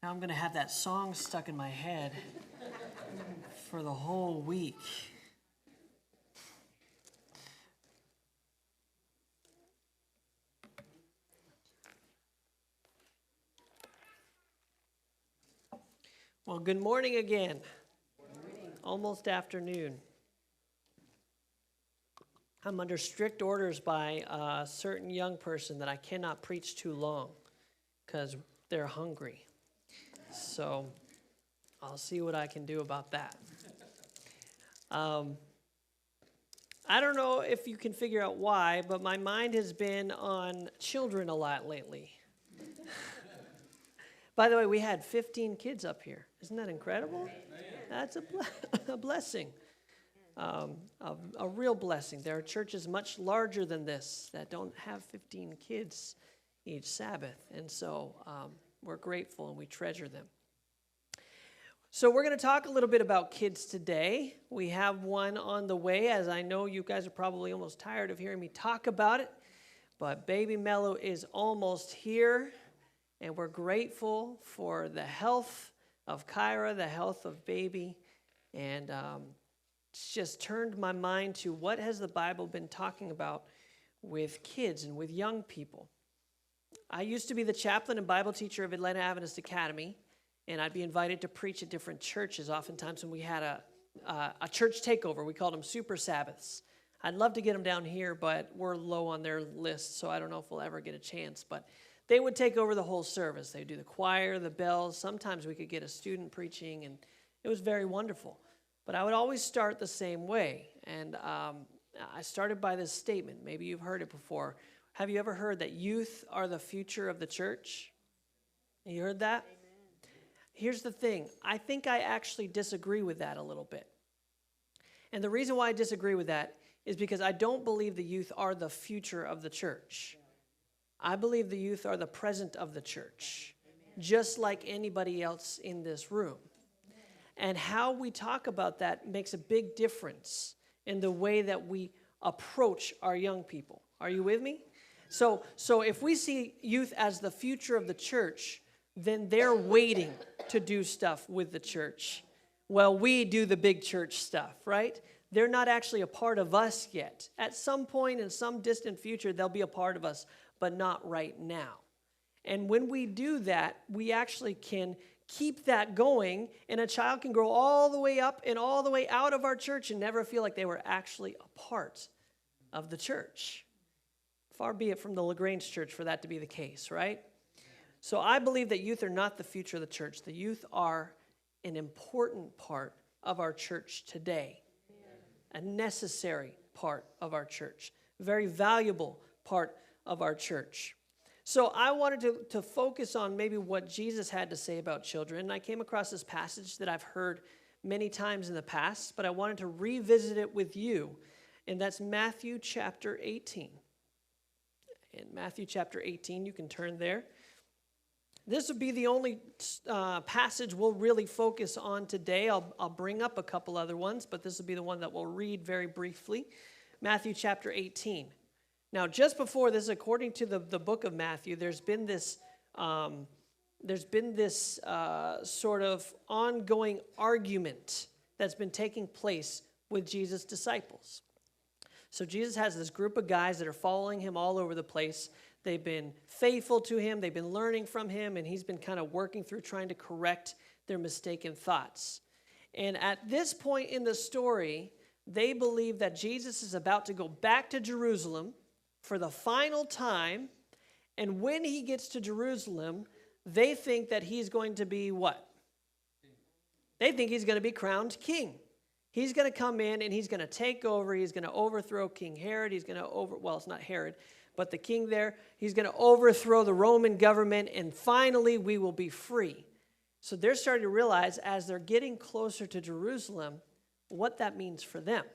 Now I'm going to have that song stuck in my head for the whole week. Well, good morning again. Almost afternoon. I'm under strict orders by a certain young person that I cannot preach too long because they're hungry. So I'll see what I can do about that. I don't know if you can figure out why, but my mind has been on children a lot lately. By the way, we had 15 kids up here. Isn't that incredible? That's a blessing, a real blessing. There are churches much larger than this that don't have 15 kids each Sabbath, and so we're grateful and we treasure them. So we're going to talk a little bit about kids today. We have one on the way, as I know you guys are probably almost tired of hearing me talk about it, but baby Mello is almost here. And we're grateful for the health of Kyra, the health of baby. And it's just turned my mind to what has the Bible been talking about with kids and with young people. I used to be the chaplain and Bible teacher of Atlanta Adventist Academy. And I'd be invited to preach at different churches. Oftentimes when we had a church takeover, we called them Super Sabbaths. I'd love to get them down here, but we're low on their list, so I don't know if we'll ever get a chance. But they would take over the whole service. They would do the choir, the bells. Sometimes we could get a student preaching, and it was very wonderful. But I would always start the same way. And I started by this statement. Maybe you've heard it before. Have you ever heard that youth are the future of the church? You heard that? Amen. Here's the thing. I think I actually disagree with that a little bit. And the reason why I disagree with that is because I don't believe the youth are the future of the church. I believe the youth are the present of the church, just like anybody else in this room. And how we talk about that makes a big difference in the way that we approach our young people. Are you with me? So if we see youth as the future of the church, then they're waiting to do stuff with the church. Well, we do the big church stuff, right? They're not actually a part of us yet. At some point in some distant future, they'll be a part of us, but not right now. And when we do that, we actually can keep that going, and a child can grow all the way up and all the way out of our church and never feel like they were actually a part of the church. Far be it from the LaGrange Church for that to be the case, right? So I believe that youth are not the future of the church. The youth are an important part of our church today, a necessary part of our church, a very valuable part of our church. So I wanted to focus on maybe what Jesus had to say about children. And I came across this passage that I've heard many times in the past, but I wanted to revisit it with you. And that's Matthew chapter 18. In Matthew chapter 18, you can turn there. This would be the only passage we'll really focus on today. I'll bring up a couple other ones, but this will be the one that we'll read very briefly. Matthew chapter 18. Now, just before this, according to the book of Matthew, there's been this sort of ongoing argument that's been taking place with Jesus' disciples. So Jesus has this group of guys that are following him all over the place. They've been faithful to him. They've been learning from him, and he's been kind of working through trying to correct their mistaken thoughts. And at this point in the story, they believe that Jesus is about to go back to Jerusalem for the final time, and when he gets to Jerusalem, they think that he's going to be what? They think he's going to be crowned king. He's going to come in and he's going to take over. He's going to overthrow King Herod. He's going to well, it's not Herod, but the king there. He's going to overthrow the Roman government, and finally we will be free. So they're starting to realize as they're getting closer to Jerusalem what that means for them,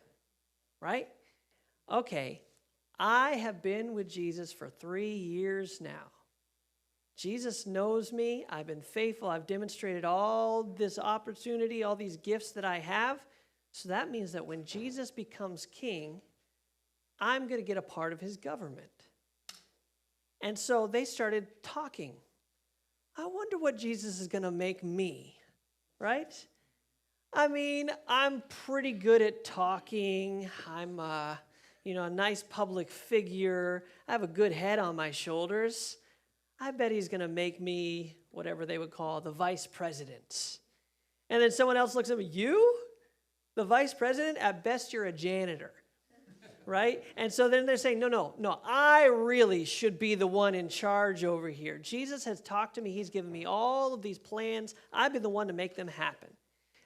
right? Okay, I have been with Jesus for 3 years now. Jesus knows me. I've been faithful. I've demonstrated all this opportunity, all these gifts that I have. So that means that when Jesus becomes king, I'm going to get a part of his government. And so they started talking. I wonder what Jesus is going to make me, right? I mean, I'm pretty good at talking. I'm, a nice public figure. I have a good head on my shoulders. I bet he's going to make me whatever they would call the vice president. And then someone else looks at me, you? The vice president? At best, you're a janitor, right? And so then they're saying, no, I really should be the one in charge over here. Jesus has talked to me. He's given me all of these plans. I've been the one to make them happen.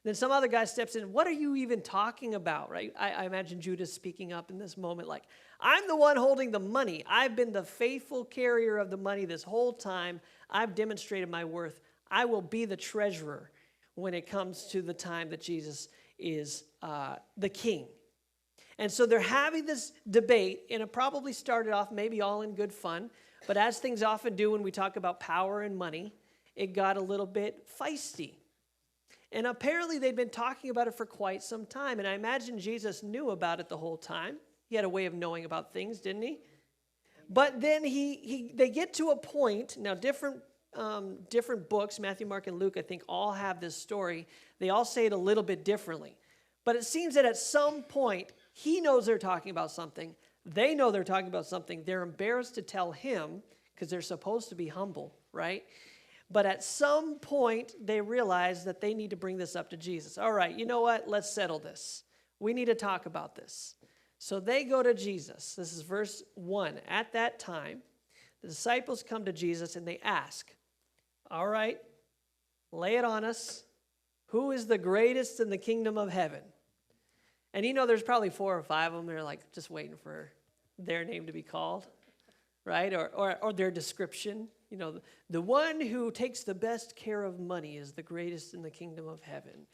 Then some other guy steps in. What are you even talking about, right? I imagine Judas speaking up in this moment like, I'm the one holding the money. I've been the faithful carrier of the money this whole time. I've demonstrated my worth. I will be the treasurer when it comes to the time that Jesus is the king. And so they're having this debate, and it probably started off maybe all in good fun, but as things often do when we talk about power and money, it got a little bit feisty. And apparently they'd been talking about it for quite some time, and I imagine Jesus knew about it the whole time. He had a way of knowing about things, didn't he? But then they get to a point, now different books, Matthew, Mark, and Luke, I think all have this story. They all say it a little bit differently. But it seems that at some point, he knows they're talking about something. They know they're talking about something. They're embarrassed to tell him because they're supposed to be humble, right? But at some point, they realize that they need to bring this up to Jesus. All right, you know what? Let's settle this. We need to talk about this. So they go to Jesus. This is verse 1. At that time, the disciples come to Jesus and they ask, all right, lay it on us. Who is the greatest in the kingdom of heaven? And there's probably 4 or 5 of them. They're like just waiting for their name to be called, right? Or their description. The one who takes the best care of money is the greatest in the kingdom of heaven.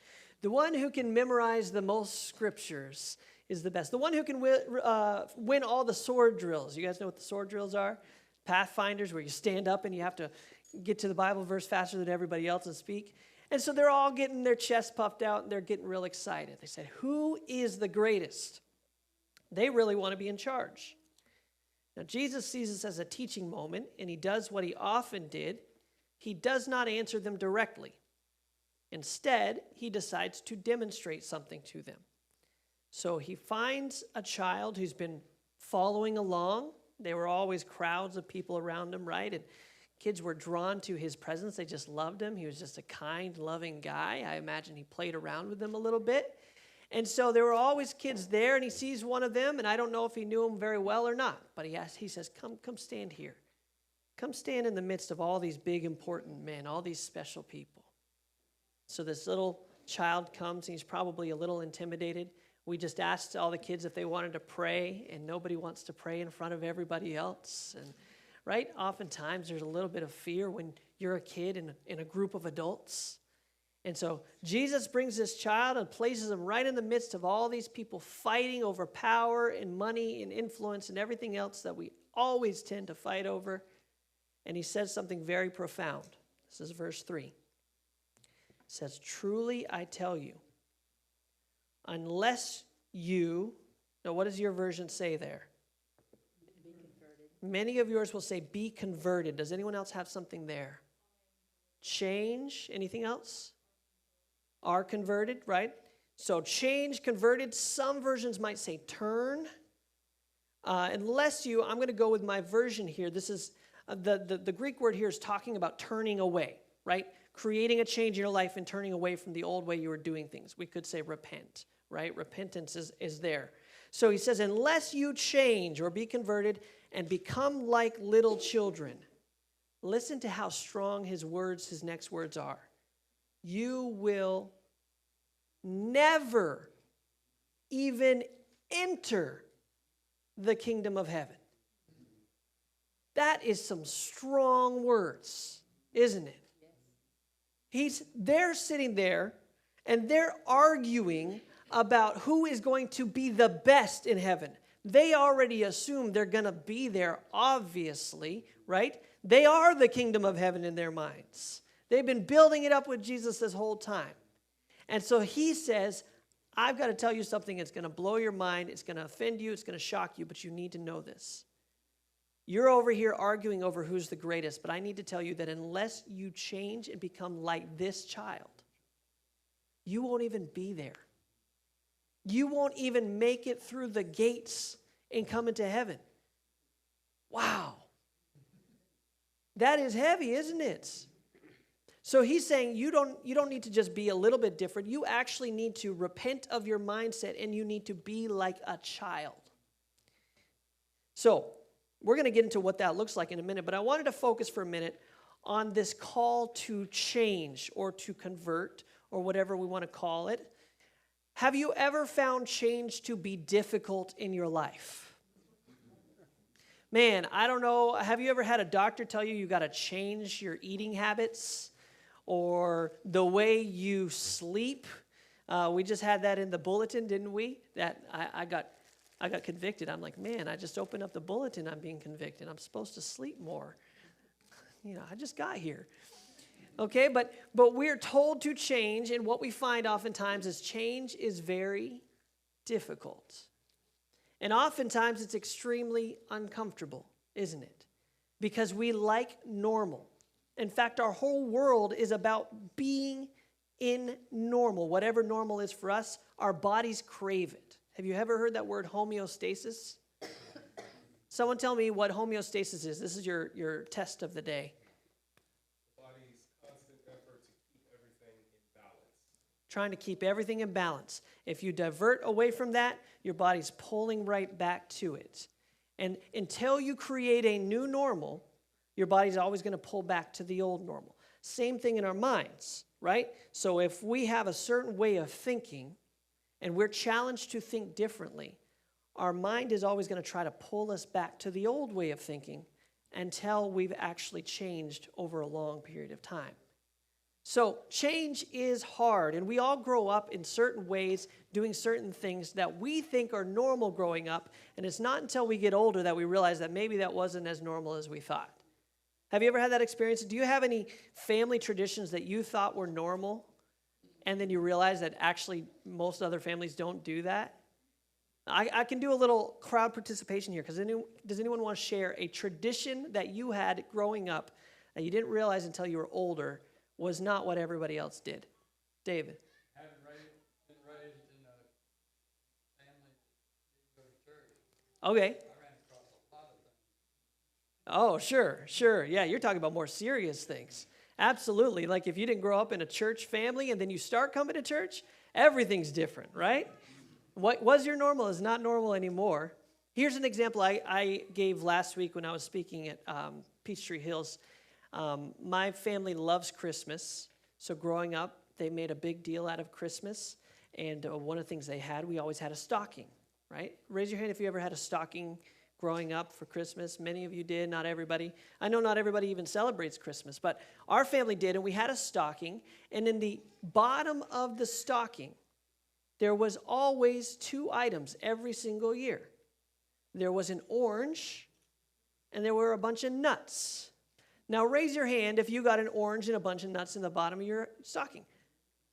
The one who can memorize the most scriptures is the best. The one who can win all the sword drills. You guys know what the sword drills are? Pathfinders, where you stand up and you have to get to the Bible verse faster than everybody else and speak. And so they're all getting their chests puffed out and they're getting real excited. They said, who is the greatest? They really want to be in charge. Now, Jesus sees this as a teaching moment, and he does what he often did. He does not answer them directly. Instead, he decides to demonstrate something to them. So he finds a child who's been following along. There were always crowds of people around him, right? And kids were drawn to his presence. They just loved him. He was just a kind, loving guy. I imagine he played around with them a little bit. And so there were always kids there, and he sees one of them, and I don't know if he knew him very well or not, but he says, come stand here. Come stand in the midst of all these big, important men, all these special people. So this little child comes, and he's probably a little intimidated. We just asked all the kids if they wanted to pray, and nobody wants to pray in front of everybody else. And right, oftentimes there's a little bit of fear when you're a kid in a group of adults. And so Jesus brings this child and places him right in the midst of all these people fighting over power and money and influence and everything else that we always tend to fight over. And he says something very profound. This is verse 3. It says, truly I tell you, unless you, now what does your version say there? Be converted. Many of yours will say, be converted. Does anyone else have something there? Change. Anything else? Are converted, right? So change, converted. Some versions might say turn. Unless you, I'm going to go with my version here. This is, the Greek word here is talking about turning away, right? Creating a change in your life and turning away from the old way you were doing things. We could say repent, right? Repentance is there. So he says, unless you change or be converted and become like little children. Listen to how strong his next words are. You will never even enter the kingdom of heaven. That is some strong words, isn't it? They're sitting there and they're arguing about who is going to be the best in heaven. They already assume they're going to be there, obviously, right? They are the kingdom of heaven in their minds. They've been building it up with Jesus this whole time. And so he says, I've got to tell you something that's going to blow your mind. It's going to offend you. It's going to shock you, but you need to know this. You're over here arguing over who's the greatest, but I need to tell you that unless you change and become like this child, you won't even be there. You won't even make it through the gates and come into heaven. Wow. That is heavy, isn't it? So he's saying you don't need to just be a little bit different. You actually need to repent of your mindset, and you need to be like a child. So we're going to get into what that looks like in a minute, but I wanted to focus for a minute on this call to change or to convert or whatever we want to call it. Have you ever found change to be difficult in your life? Man, I don't know. Have you ever had a doctor tell you got to change your eating habits or the way you sleep? We just had that in the bulletin, didn't we? That I got convicted. I'm like, man, I just opened up the bulletin. I'm being convicted. I'm supposed to sleep more. I just got here. Okay, but we're told to change, and what we find oftentimes is change is very difficult. And oftentimes it's extremely uncomfortable, isn't it? Because we like normal. In fact, our whole world is about being in normal. Whatever normal is for us, our bodies crave it. Have you ever heard that word homeostasis? Someone tell me what homeostasis is. This is your test of the day. The body's constant effort to keep everything in balance. Trying to keep everything in balance. If you divert away from that, your body's pulling right back to it. And until you create a new normal, your body's always going to pull back to the old normal. Same thing in our minds, right? So if we have a certain way of thinking and we're challenged to think differently, our mind is always going to try to pull us back to the old way of thinking until we've actually changed over a long period of time. So change is hard, and we all grow up in certain ways, doing certain things that we think are normal growing up, and it's not until we get older that we realize that maybe that wasn't as normal as we thought. Have you ever had that experience? Do you have any family traditions that you thought were normal, and then you realize that actually most other families don't do that? I can do a little crowd participation here, because does anyone want to share a tradition that you had growing up that you didn't realize until you were older was not what everybody else did? David. Having been raised in a family that didn't go to church, Okay. I ran across a lot of things. Oh, sure. Yeah, you're talking about more serious things. Absolutely. Like if you didn't grow up in a church family and then you start coming to church, everything's different, right? What was your normal is not normal anymore. Here's an example I gave last week when I was speaking at Peachtree Hills. My family loves Christmas, so growing up, they made a big deal out of Christmas, and one of the things they had, we always had a stocking, right? Raise your hand if you ever had a stocking growing up for Christmas. Many of you did, not everybody. I know not everybody even celebrates Christmas, but our family did, and we had a stocking, and in the bottom of the stocking, there was always two items every single year. There was an orange, and there were a bunch of nuts. Now, raise your hand if you got an orange and a bunch of nuts in the bottom of your stocking.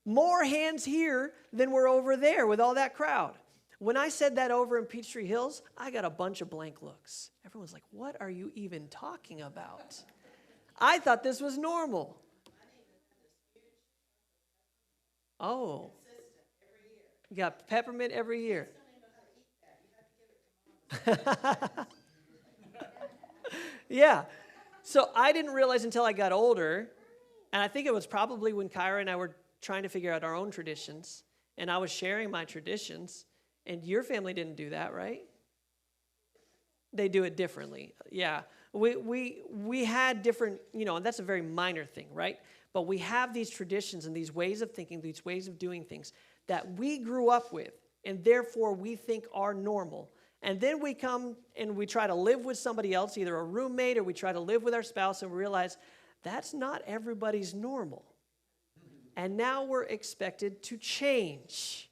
More hands here than were over there with all that crowd. When I said that over in Peachtree Hills, I got a bunch of blank looks. Everyone's like, what are you even talking about? I thought this was normal. Oh. You got peppermint every year. Yeah. So I didn't realize until I got older, and I think it was probably when Kyra and I were trying to figure out our own traditions, and I was sharing my traditions, and your family didn't do that, right? They do it differently. Yeah. We had different, and that's a very minor thing, right? But we have these traditions and these ways of thinking, these ways of doing things that we grew up with, and therefore we think are normal. And then we come and we try to live with somebody else, either a roommate or we try to live with our spouse, and we realize that's not everybody's normal. And now we're expected to change,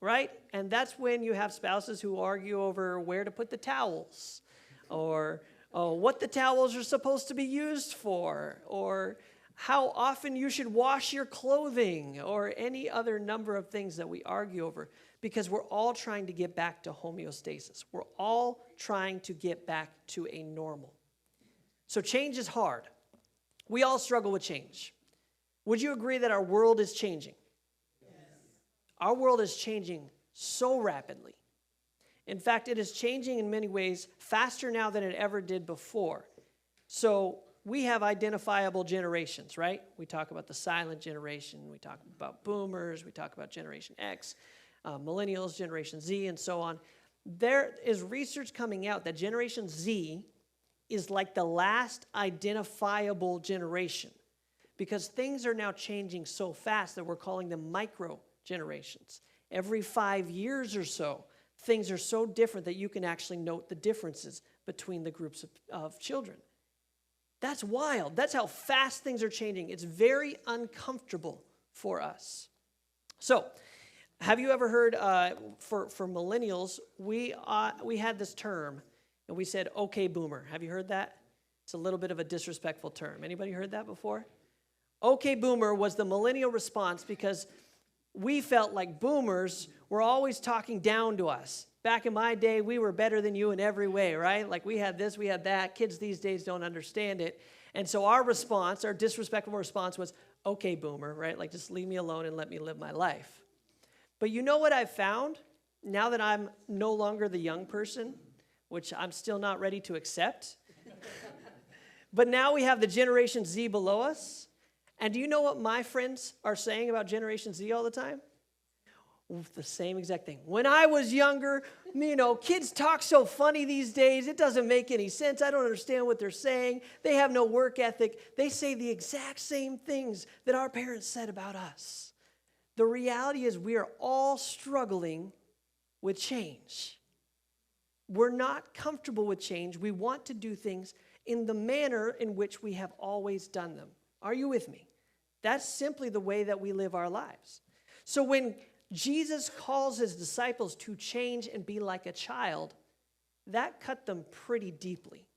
right? And that's when you have spouses who argue over where to put the towels, or what the towels are supposed to be used for, or how often you should wash your clothing, or any other number of things that we argue over, because we're all trying to get back to homeostasis. We're all trying to get back to a normal. So change is hard. We all struggle with change. Would you agree that our world is changing? Yes. Our world is changing so rapidly. In fact, it is changing in many ways faster now than it ever did before. So we have identifiable generations, right? We talk about the silent generation. We talk about boomers. We talk about Generation X, millennials, Generation Z, and so on. There is research coming out that Generation Z is like the last identifiable generation because things are now changing so fast that we're calling them micro generations. Every 5 years or so, things are so different that you can actually note the differences between the groups of children. That's wild. That's how fast things are changing. It's very uncomfortable for us. So, have you ever heard, for millennials, we had this term, and we said, okay, boomer. Have you heard that? It's a little bit of a disrespectful term. Anybody heard that before? Okay, boomer was the millennial response because we felt like boomers were always talking down to us. Back in my day, we were better than you in every way, right? Like we had this, we had that. Kids these days don't understand it. And so our response, our disrespectful response was, okay, boomer, right? Like just leave me alone and let me live my life. But you know what I've found? Now that I'm no longer the young person, which I'm still not ready to accept, but now we have the Generation Z below us. And do you know what my friends are saying about Generation Z all the time? The same exact thing. When I was younger, kids talk so funny these days. It doesn't make any sense. I don't understand what they're saying. They have no work ethic. They say the exact same things that our parents said about us. The reality is we are all struggling with change. We're not comfortable with change. We want to do things in the manner in which we have always done them. Are you with me? That's simply the way that we live our lives. So when Jesus calls his disciples to change and be like a child, that cut them pretty deeply.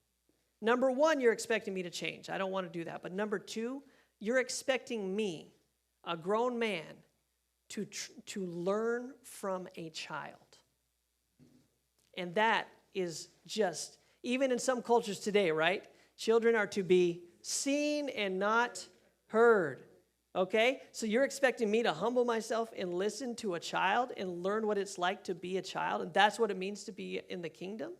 Number one, you're expecting me to change. I don't want to do that. But number two, you're expecting me, a grown man, to learn from a child. And that is just, even in some cultures today, right? Children are to be seen and not heard. Okay? So you're expecting me to humble myself and listen to a child and learn what it's like to be a child, and that's what it means to be in the kingdom?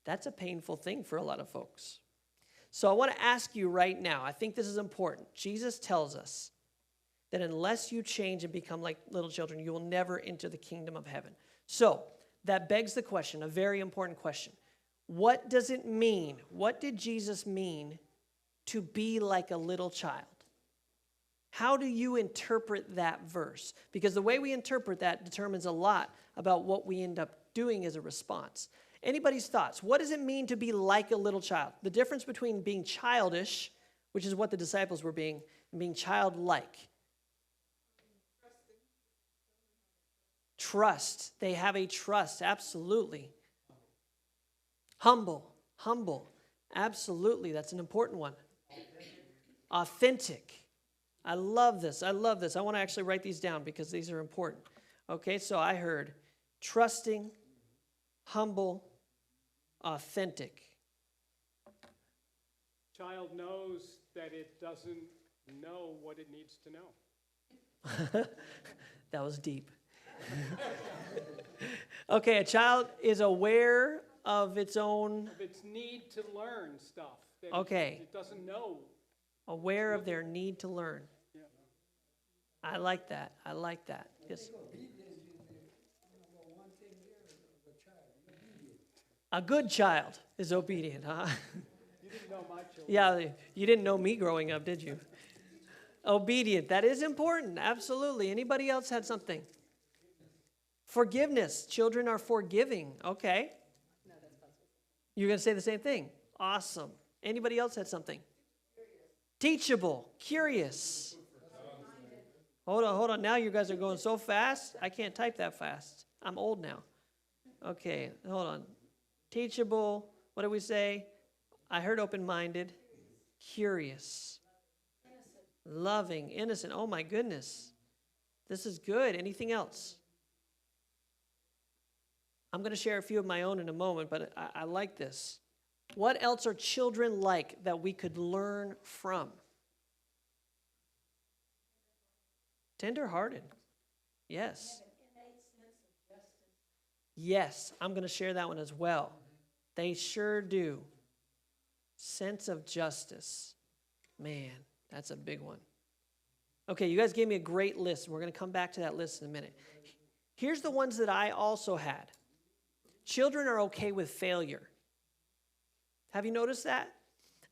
That's a painful thing for a lot of folks. So I want to ask you right now, I think this is important. Jesus tells us that unless you change and become like little children, you will never enter the kingdom of heaven. So that begs the question, a very important question. What does it mean? What did Jesus mean to be like a little child? How do you interpret that verse? Because the way we interpret that determines a lot about what we end up doing as a response. Anybody's thoughts? What does it mean to be like a little child? The difference between being childish, which is what the disciples were being, and being childlike. Trust. They have a trust, absolutely. Humble. Absolutely, that's an important one. Authentic. I love this. I want to actually write these down because these are important. Okay, so I heard trusting, humble, authentic. Child knows that it doesn't know what it needs to know. That was deep. Okay, a child is aware of its own... Of its need to learn stuff. That Okay. It doesn't know. Aware of their need to learn. Yeah. I like that. Yes. A good child is obedient, huh? You didn't know my children. Yeah, you didn't know me growing up, did you? Obedient, that is important, absolutely. Anybody else had something? Forgiveness, children are forgiving, okay. You're going to say the same thing? Awesome. Anybody else had something? Teachable, curious. Hold on. Now you guys are going so fast. I can't type that fast. I'm old now. Okay, hold on. Teachable, what did we say? I heard open-minded. Curious. Innocent. Loving, innocent. Oh my goodness. This is good. Anything else? I'm going to share a few of my own in a moment, but I like this. What else are children like that we could learn from? Tender-hearted. Yes. Yes, I'm going to share that one as well. They sure do. Sense of justice. Man, that's a big one. Okay, you guys gave me a great list. We're going to come back to that list in a minute. Here's the ones that I also had. Children are okay with failure. Have you noticed that?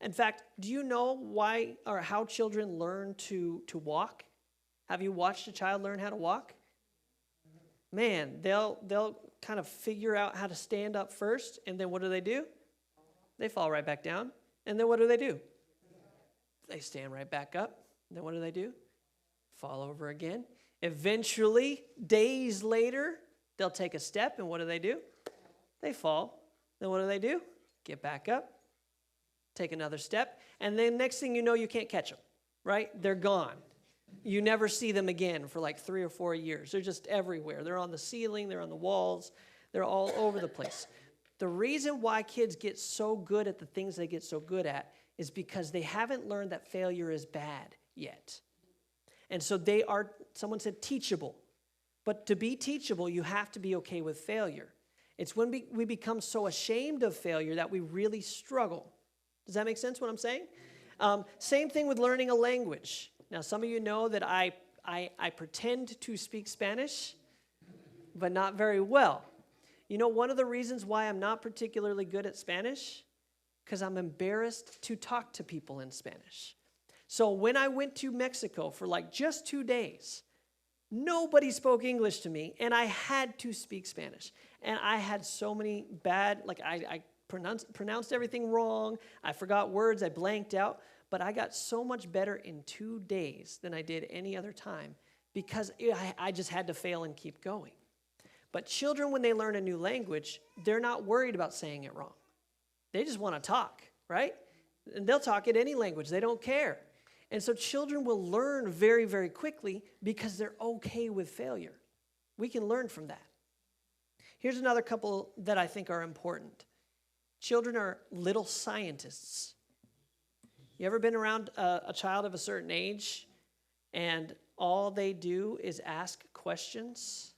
In fact, do you know why or how children learn to walk? Have you watched a child learn how to walk? Man, they'll kind of figure out how to stand up first, and then what do? They fall right back down. And then what do? They stand right back up. And then what do? Fall over again. Eventually, days later, they'll take a step, and what do? They fall. Then what do? Get back up, take another step, and then next thing you know, you can't catch them, right? They're gone. You never see them again for like 3 or 4 years. They're just everywhere. They're on the ceiling, they're on the walls, they're all over the place. The reason why kids get so good at the things they get so good at is because they haven't learned that failure is bad yet. And so they are, someone said, teachable. But to be teachable, you have to be okay with failure. It's when we become so ashamed of failure that we really struggle. Does that make sense what I'm saying? Same thing with learning a language. Now, some of you know that I pretend to speak Spanish, but not very well. You know, one of the reasons why I'm not particularly good at Spanish, because I'm embarrassed to talk to people in Spanish. So when I went to Mexico for like just 2 days, nobody spoke English to me, and I had to speak Spanish. And I had so many bad, like I pronounced everything wrong. I forgot words. I blanked out. But I got so much better in 2 days than I did any other time because I just had to fail and keep going. But children, when they learn a new language, they're not worried about saying it wrong. They just want to talk, right? And they'll talk in any language. They don't care. And so children will learn very, very quickly because they're okay with failure. We can learn from that. Here's another couple that I think are important. Children are little scientists. You ever been around a child of a certain age and all they do is ask questions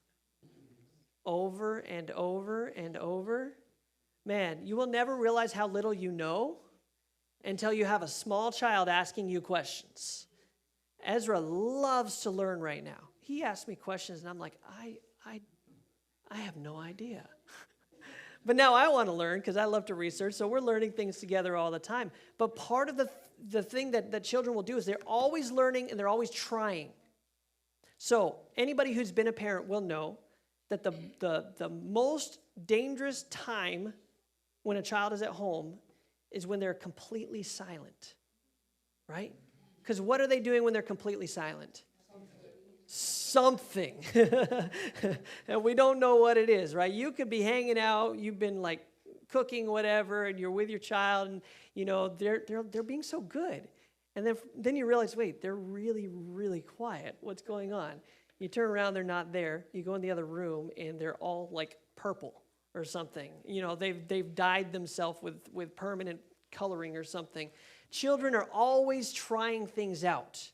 over and over and over? Man, you will never realize how little you know until you have a small child asking you questions. Ezra loves to learn right now. He asks me questions and I'm like, I have no idea. But now I want to learn because I love to research, so we're learning things together all the time. But part of the thing that children will do is they're always learning and they're always trying. So anybody who's been a parent will know that the most dangerous time when a child is at home is when they're completely silent, right? Because what are they doing when they're completely silent? Something. And we don't know what it is, right? You could be hanging out, you've been like cooking whatever, and you're with your child, and you know they're being so good. And then you realize, wait, they're really, really quiet. What's going on? You turn around, they're not there. You go in the other room, and they're all like purple or something. You know, they've dyed themselves with permanent coloring or something. Children are always trying things out.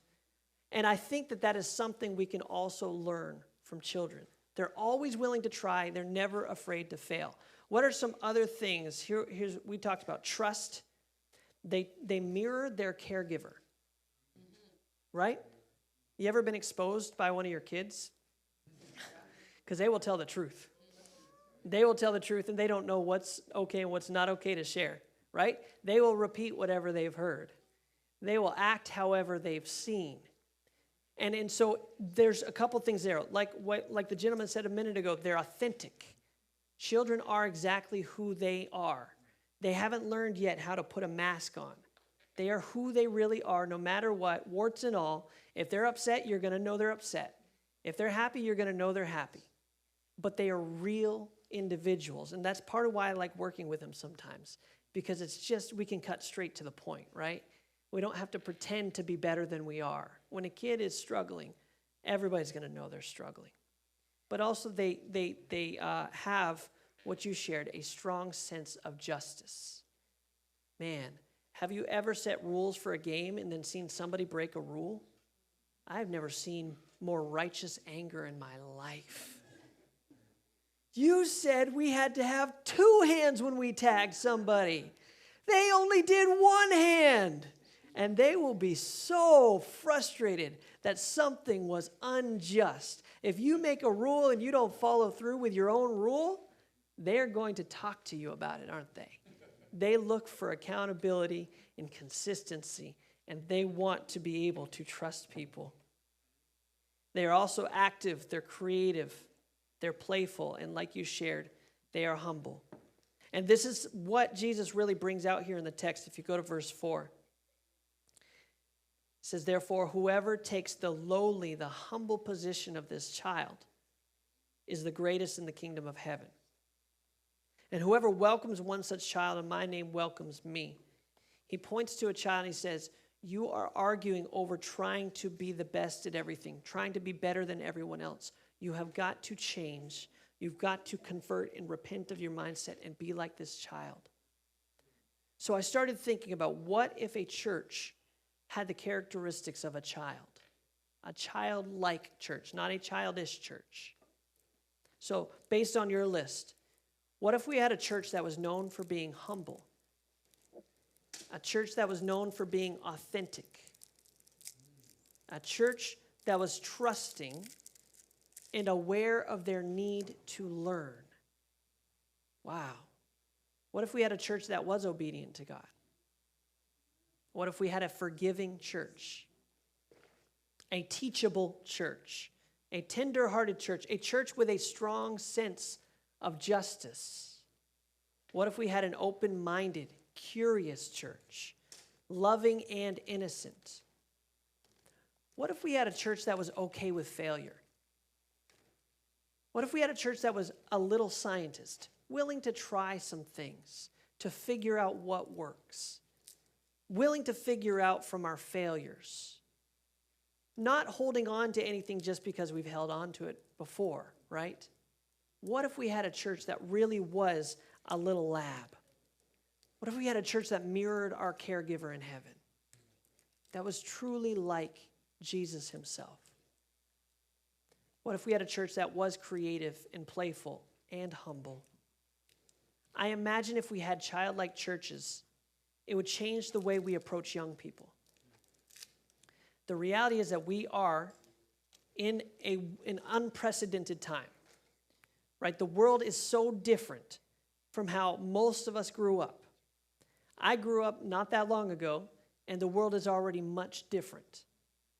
And I think that is something we can also learn from children. They're always willing to try. They're never afraid to fail. What are some other things? We talked about trust. They mirror their caregiver, right? You ever been exposed by one of your kids? Because they will tell the truth. They will tell the truth, and they don't know what's okay and what's not okay to share, right? They will repeat whatever they've heard. They will act however they've seen. And so there's a couple things there. Like the gentleman said a minute ago, they're authentic. Children are exactly who they are. They haven't learned yet how to put a mask on. They are who they really are, no matter what, warts and all. If they're upset, you're going to know they're upset. If they're happy, you're going to know they're happy. But they are real individuals. And that's part of why I like working with them sometimes. Because it's just, we can cut straight to the point, right? We don't have to pretend to be better than we are. When a kid is struggling, everybody's going to know they're struggling. But also they have what you shared, a strong sense of justice. Man, have you ever set rules for a game and then seen somebody break a rule? I've never seen more righteous anger in my life. You said we had to have 2 hands when we tagged somebody. They only did 1 hand. And they will be so frustrated that something was unjust. If you make a rule and you don't follow through with your own rule, they're going to talk to you about it, aren't they? They look for accountability and consistency, and they want to be able to trust people. They are also active, they're creative, they're playful, and like you shared, they are humble. And this is what Jesus really brings out here in the text. If you go to verse 4, it says, therefore, whoever takes the lowly, the humble position of this child is the greatest in the kingdom of heaven. And whoever welcomes one such child in my name welcomes me. He points to a child and he says, you are arguing over trying to be the best at everything, trying to be better than everyone else. You have got to change. You've got to convert and repent of your mindset and be like this child. So I started thinking about what if a church had the characteristics of a childlike church, not a childish church. So based on your list, what if we had a church that was known for being humble? A church that was known for being authentic. A church that was trusting and aware of their need to learn. Wow. What if we had a church that was obedient to God? What if we had a forgiving church? A teachable church? A tender-hearted church? A church with a strong sense of justice? What if we had an open-minded, curious church? Loving and innocent? What if we had a church that was okay with failure? What if we had a church that was a little scientist, willing to try some things, to figure out what works? Willing to figure out from our failures. Not holding on to anything just because we've held on to it before, right? What if we had a church that really was a little lab? What if we had a church that mirrored our caregiver in heaven? That was truly like Jesus himself? What if we had a church that was creative and playful and humble? I imagine if we had childlike churches, it would change the way we approach young people. The reality is that we are in an unprecedented time, right? The world is so different from how most of us grew up. I grew up not that long ago, and the world is already much different.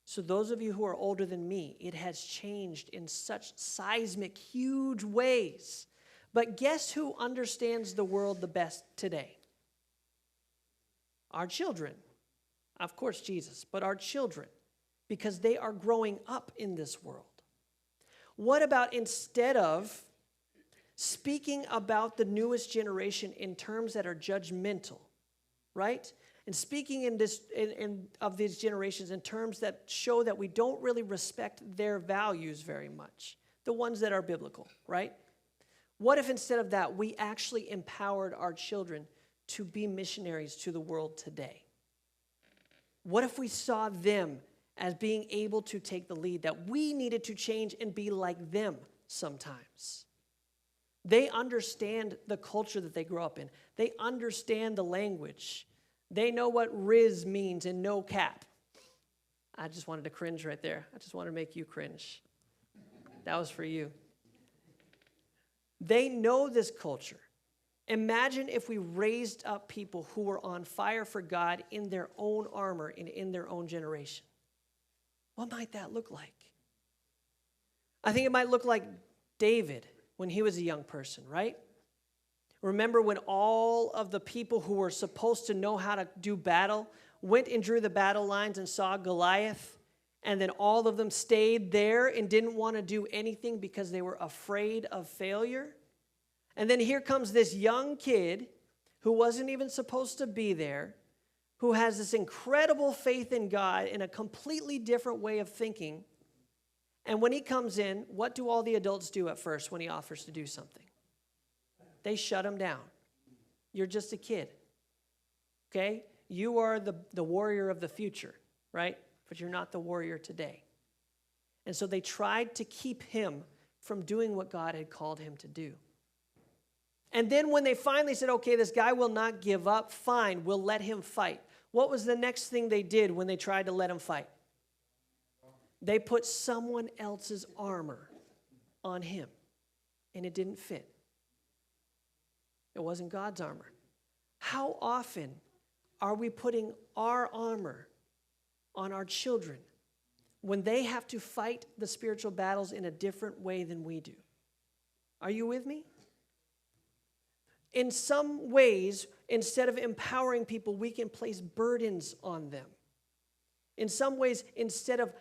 So those of you who are older than me, it has changed in such seismic, huge ways. But guess who understands the world the best today? Our children. Of course, Jesus, but our children, because they are growing up in this world. What about instead of speaking about the newest generation in terms that are judgmental, right? And speaking of these generations in terms that show that we don't really respect their values very much, the ones that are biblical, right? What if instead of that, we actually empowered our children to be missionaries to the world today? What if we saw them as being able to take the lead, that we needed to change and be like them sometimes? They understand the culture that they grow up in. They understand the language. They know what Riz means in no cap. I just wanted to cringe right there. I just wanted to make you cringe. That was for you. They know this culture. Imagine if we raised up people who were on fire for God in their own armor and in their own generation. What might that look like? I think it might look like David when he was a young person, right? Remember when all of the people who were supposed to know how to do battle went and drew the battle lines and saw Goliath, and then all of them stayed there and didn't want to do anything because they were afraid of failure? And then here comes this young kid who wasn't even supposed to be there, who has this incredible faith in God in a completely different way of thinking. And when he comes in, what do all the adults do at first when he offers to do something? They shut him down. You're just a kid. Okay? You are the warrior of the future, right? But you're not the warrior today. And so they tried to keep him from doing what God had called him to do. And then when they finally said, okay, this guy will not give up, fine, we'll let him fight. What was the next thing they did when they tried to let him fight? They put someone else's armor on him, and it didn't fit. It wasn't God's armor. How often are we putting our armor on our children when they have to fight the spiritual battles in a different way than we do? Are you with me? In some ways, instead of empowering people, we can place burdens on them. In some ways, instead of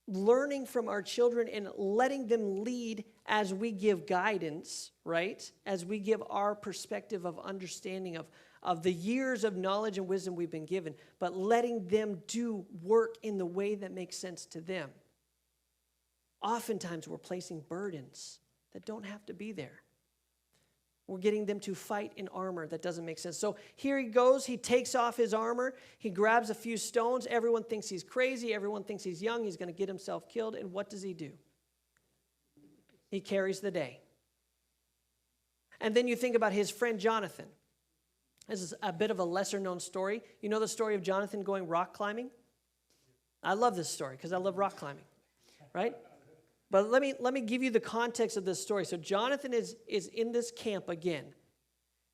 learning from our children and letting them lead as we give guidance, right? As we give our perspective of understanding of the years of knowledge and wisdom we've been given, but letting them do work in the way that makes sense to them. Oftentimes, we're placing burdens that don't have to be there. We're getting them to fight in armor that doesn't make sense. So here he goes. He takes off his armor. He grabs a few stones. Everyone thinks he's crazy. Everyone thinks he's young. He's going to get himself killed. And what does he do? He carries the day. And then you think about his friend Jonathan. This is a bit of a lesser-known story. You know the story of Jonathan going rock climbing? I love this story because I love rock climbing, right? But let me give you the context of this story. So Jonathan is in this camp again.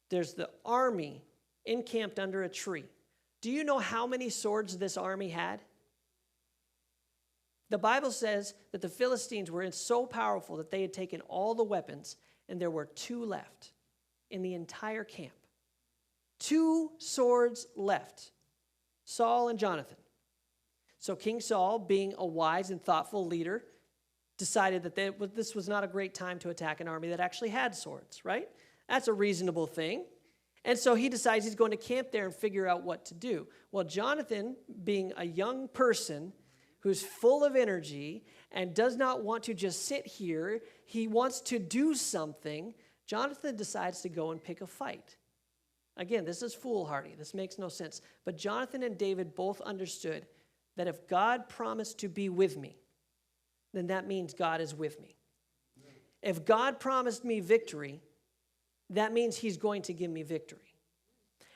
There's the army encamped under a tree. Do you know how many swords this army had? The Bible says that the Philistines were so powerful that they had taken all the weapons, and there were 2 left in the entire camp. 2 swords left, Saul and Jonathan. So King Saul, being a wise and thoughtful leader, decided that this was not a great time to attack an army that actually had swords, right? That's a reasonable thing. And so he decides he's going to camp there and figure out what to do. Well, Jonathan, being a young person who's full of energy and does not want to just sit here, he wants to do something, Jonathan decides to go and pick a fight. Again, this is foolhardy. This makes no sense. But Jonathan and David both understood that if God promised to be with me, then that means God is with me. If God promised me victory, that means he's going to give me victory.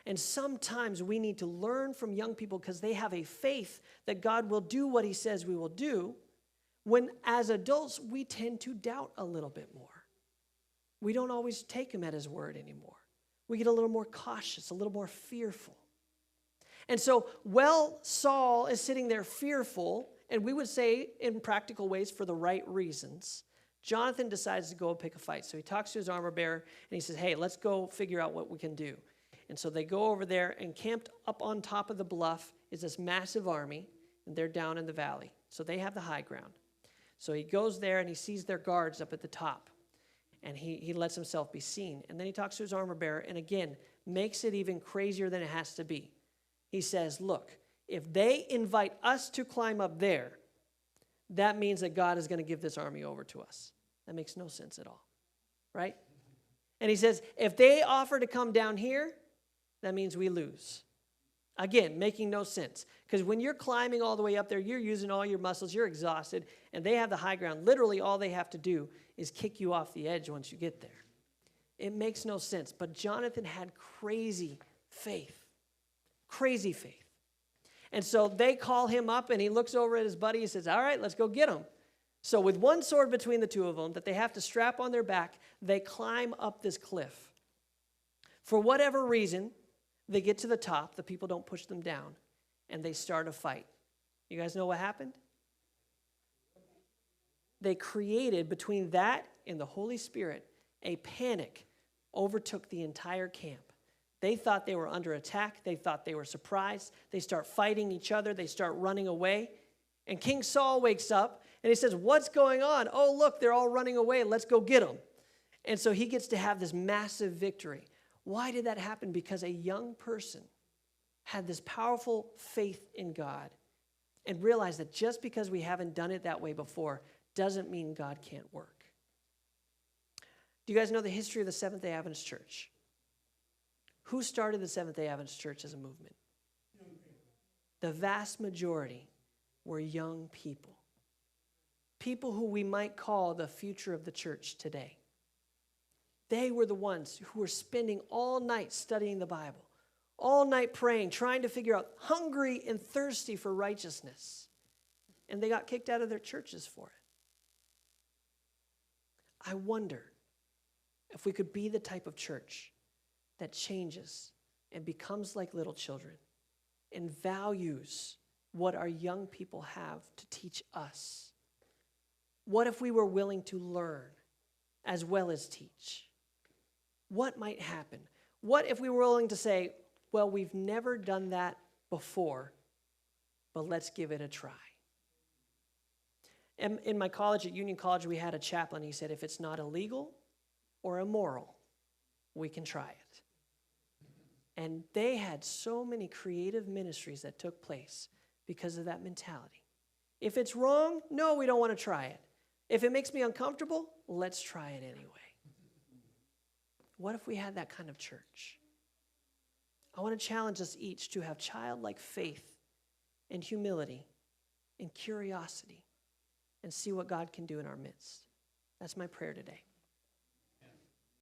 And sometimes we need to learn from young people because they have a faith that God will do what he says we will do, when as adults we tend to doubt a little bit more. We don't always take him at his word anymore. We get a little more cautious, a little more fearful. And so while Saul is sitting there fearful, and we would say in practical ways for the right reasons, Jonathan decides to go and pick a fight. So he talks to his armor bearer, and he says, hey, let's go figure out what we can do. And so they go over there, and camped up on top of the bluff is this massive army, and they're down in the valley. So they have the high ground. So he goes there, and he sees their guards up at the top, and he lets himself be seen. And then he talks to his armor bearer, and again, makes it even crazier than it has to be. He says, look, if they invite us to climb up there, that means that God is going to give this army over to us. That makes no sense at all, right? And he says, if they offer to come down here, that means we lose. Again, making no sense. Because when you're climbing all the way up there, you're using all your muscles, you're exhausted, and they have the high ground. Literally, all they have to do is kick you off the edge once you get there. It makes no sense. But Jonathan had crazy faith. Crazy faith. And so they call him up, and he looks over at his buddy. He says, all right, let's go get him. So with one sword between the two of them that they have to strap on their back, they climb up this cliff. For whatever reason, they get to the top. The people don't push them down, and they start a fight. You guys know what happened? They created, between that and the Holy Spirit, a panic overtook the entire camp. They thought they were under attack. They thought they were surprised. They start fighting each other. They start running away. And King Saul wakes up, and he says, what's going on? Oh, look, they're all running away. Let's go get them. And so he gets to have this massive victory. Why did that happen? Because a young person had this powerful faith in God and realized that just because we haven't done it that way before doesn't mean God can't work. Do you guys know the history of the Seventh-day Adventist Church? Who started the Seventh-day Adventist Church as a movement? the vast majority were young people. People who we might call the future of the church today. They were the ones who were spending all night studying the Bible, all night praying, trying to figure out, hungry and thirsty for righteousness. And they got kicked out of their churches for it. I wonder if we could be the type of church that changes and becomes like little children and values what our young people have to teach us. What if we were willing to learn as well as teach? What might happen? What if we were willing to say, well, we've never done that before, but let's give it a try. In my college, at Union College, we had a chaplain. He said, if it's not illegal or immoral, we can try it. And they had so many creative ministries that took place because of that mentality. If it's wrong, no, we don't want to try it. If it makes me uncomfortable, let's try it anyway. What if we had that kind of church? I want to challenge us each to have childlike faith and humility and curiosity and see what God can do in our midst. That's my prayer today.